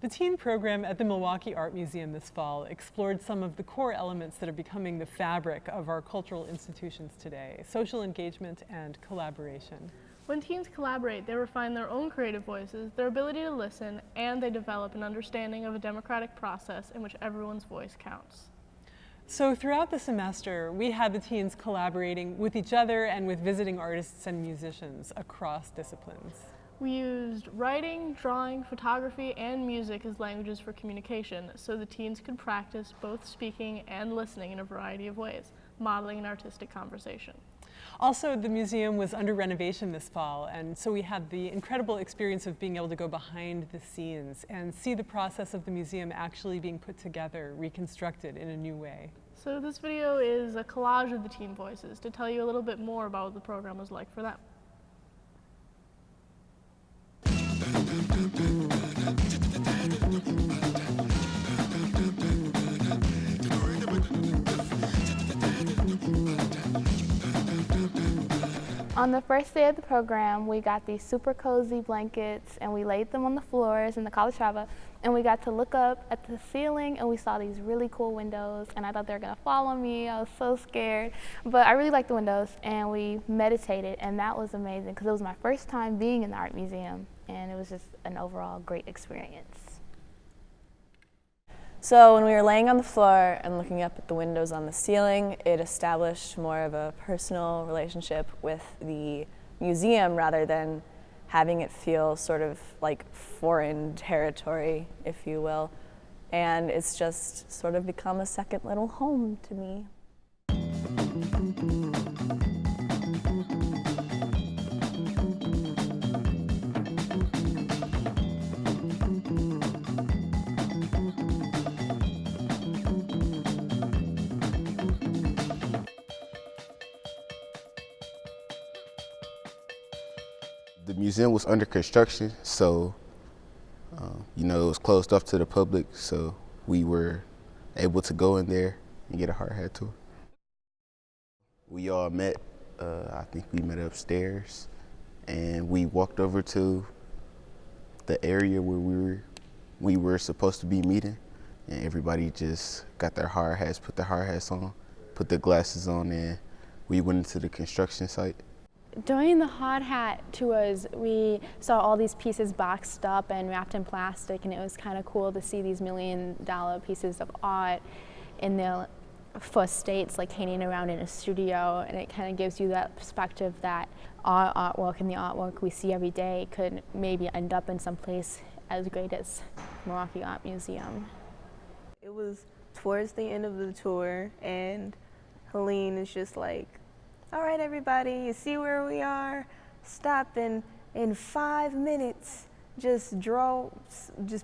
The teen program at the Milwaukee Art Museum this fall explored some of the core elements that are becoming the fabric of our cultural institutions today: social engagement and collaboration. When teens collaborate, they refine their own creative voices, their ability to listen, and they develop an understanding of a democratic process in which everyone's voice counts. So throughout the semester, we had the teens collaborating with each other and with visiting artists and musicians across disciplines. We used writing, drawing, photography, and music as languages for communication, so the teens could practice both speaking and listening in a variety of ways, modeling an artistic conversation. Also, the museum was under renovation this fall, and so we had the incredible experience of being able to go behind the scenes and see the process of the museum actually being put together, reconstructed in a new way. So this video is a collage of the teen voices to tell you a little bit more about what the program was like for them. On the first day of the program, we got these super cozy blankets and we laid them on the floors in the calatrava, and we got to look up at the ceiling and we saw these really cool windows, and I thought they were gonna fall on me. I was so scared, but I really liked the windows, and we meditated, and that was amazing because it was my first time being in the art museum, and it was just an overall great experience. So when we were laying on the floor and looking up at the windows on the ceiling, it established more of a personal relationship with the museum rather than having it feel sort of like foreign territory, if you will. And it's just sort of become a second little home to me. The museum was under construction, so it was closed off to the public, so we were able to go in there and get a hard hat tour. We all met, I think we met upstairs, and we walked over to the area where we were supposed to be meeting, and everybody just got their hard hats, put their hard hats on, put their glasses on, and we went into the construction site. During the hard hat tours, we saw all these pieces boxed up and wrapped in plastic, and it was kind of cool to see these $1 million pieces of art in their first states, like hanging around in a studio, and it kind of gives you that perspective that our artwork and the artwork we see every day could maybe end up in some place as great as Milwaukee Art Museum. It was towards the end of the tour, and Helene is just like, "All right, everybody, you see where we are? Stop and in 5 minutes, just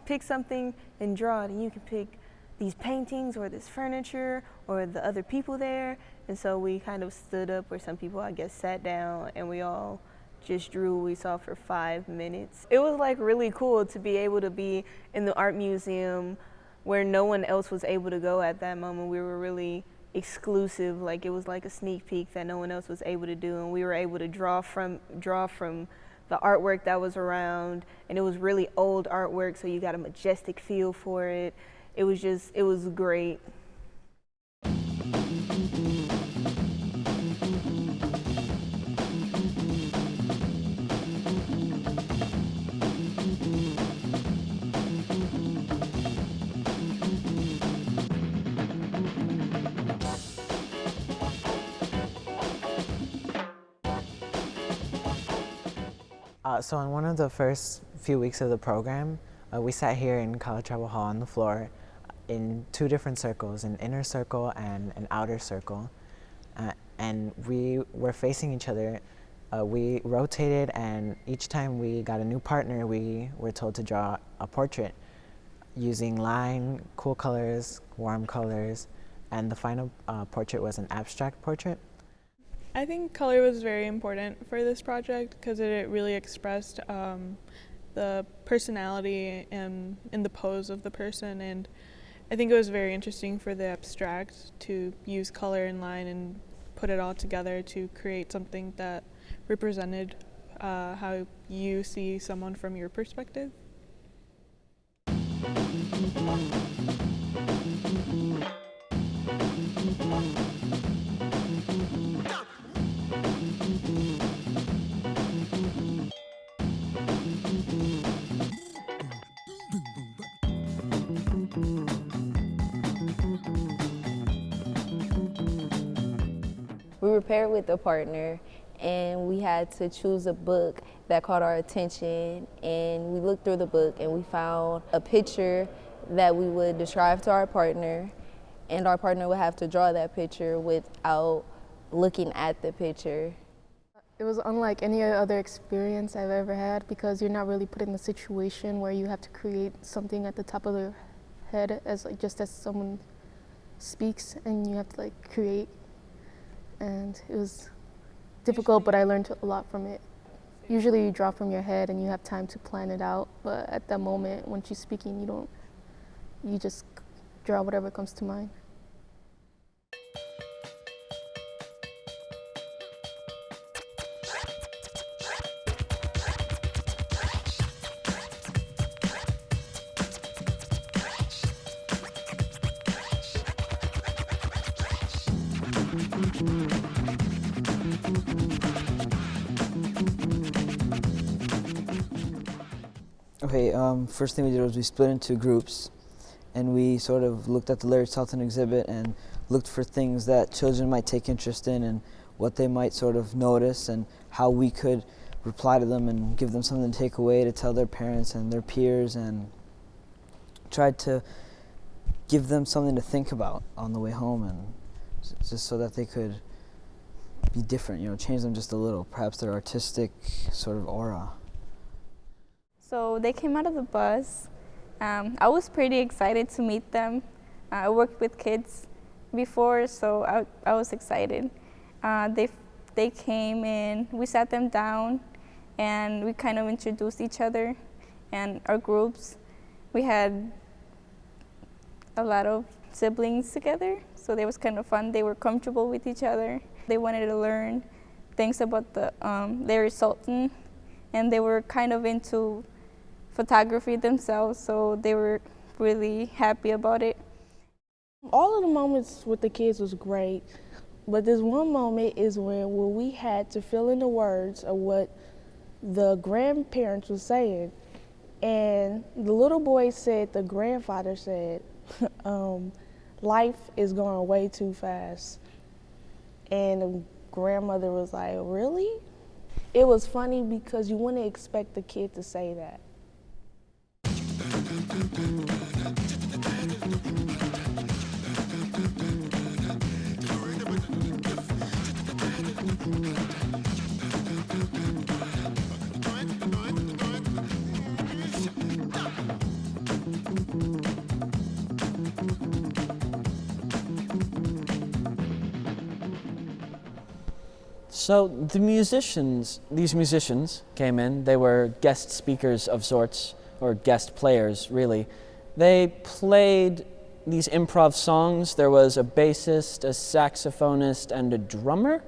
pick something and draw it. And you can pick these paintings or this furniture or the other people there." And so we kind of stood up, or some people, I guess, sat down, and we all just drew what we saw for 5 minutes. It was like really cool to be able to be in the art museum where no one else was able to go at that moment. We were really exclusive, like it was like a sneak peek that no one else was able to do, and we were able to draw from the artwork that was around, and it was really old artwork, so you got a majestic feel for it. It was great. So in one of the first few weeks of the program, we sat here in Calatrava Hall on the floor in 2 different circles, an inner circle and an outer circle. And we were facing each other. We rotated, and each time we got a new partner, we were told to draw a portrait using line, cool colors, warm colors, and the final portrait was an abstract portrait. I think color was very important for this project because it really expressed the personality and in the pose of the person, and I think it was very interesting for the abstract to use color and line and put it all together to create something that represented how you see someone from your perspective. We were paired with a partner and we had to choose a book that caught our attention, and we looked through the book and we found a picture that we would describe to our partner, and our partner would have to draw that picture without looking at the picture. It was unlike any other experience I've ever had because you're not really put in a situation where you have to create something at the top of their head just as someone speaks, and you have to create. And it was difficult, but I learned a lot from it. Usually you draw from your head and you have time to plan it out, but at that moment when she's speaking, you just draw whatever comes to mind. Okay, first thing we did was we split into groups, and we sort of looked at the Larry Salton exhibit and looked for things that children might take interest in and what they might sort of notice and how we could reply to them and give them something to take away to tell their parents and their peers, and tried to give them something to think about on the way home, and just so that they could be different, change them just a little, perhaps their artistic sort of aura. So they came out of the bus. I was pretty excited to meet them. I worked with kids before, so I was excited. They came in, we sat them down, and we kind of introduced each other and our groups. We had a lot of siblings together, so it was kind of fun. They were comfortable with each other. They wanted to learn things about the Larry Salton, and they were kind of into photography themselves, so they were really happy about it. All of the moments with the kids was great, but this one moment is when we had to fill in the words of what the grandparents were saying. And the little boy said, the grandfather said, life is going way too fast. And the grandmother was like, really? It was funny because you wouldn't expect the kid to say that. So these musicians came in. They were guest speakers of sorts, or guest players, really. They played these improv songs. There was a bassist, a saxophonist, and a drummer.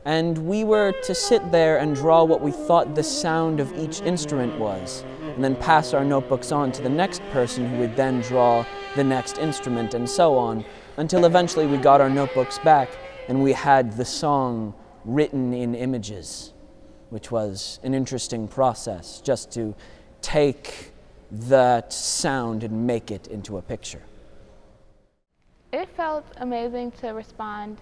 And we were to sit there and draw what we thought the sound of each instrument was, and then pass our notebooks on to the next person who would then draw the next instrument, and so on, until eventually we got our notebooks back and we had the song written in images, which was an interesting process, just to take that sound and make it into a picture. It felt amazing to respond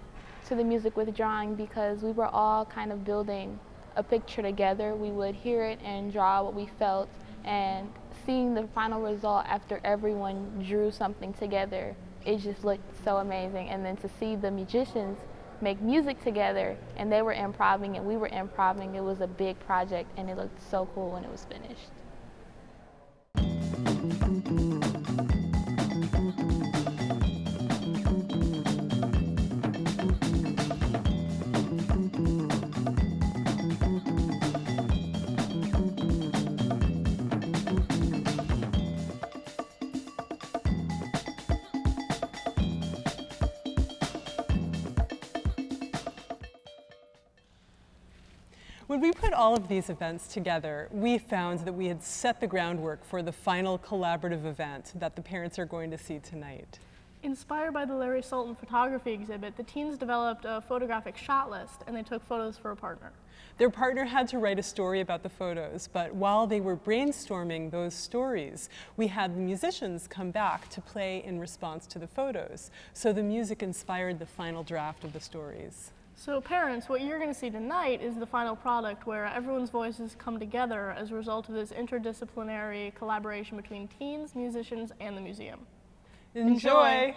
to the music with drawing because we were all kind of building a picture together. We would hear it and draw what we felt, and seeing the final result after everyone drew something together, it just looked so amazing. And then to see the musicians make music together, and they were improvising and we were improvising, it was a big project and it looked so cool when it was finished. When we put all of these events together, we found that we had set the groundwork for the final collaborative event that the parents are going to see tonight. Inspired by the Larry Sultan photography exhibit, the teens developed a photographic shot list and they took photos for a partner. Their partner had to write a story about the photos, but while they were brainstorming those stories, we had the musicians come back to play in response to the photos. So the music inspired the final draft of the stories. So parents, what you're going to see tonight is the final product where everyone's voices come together as a result of this interdisciplinary collaboration between teens, musicians, and the museum. Enjoy.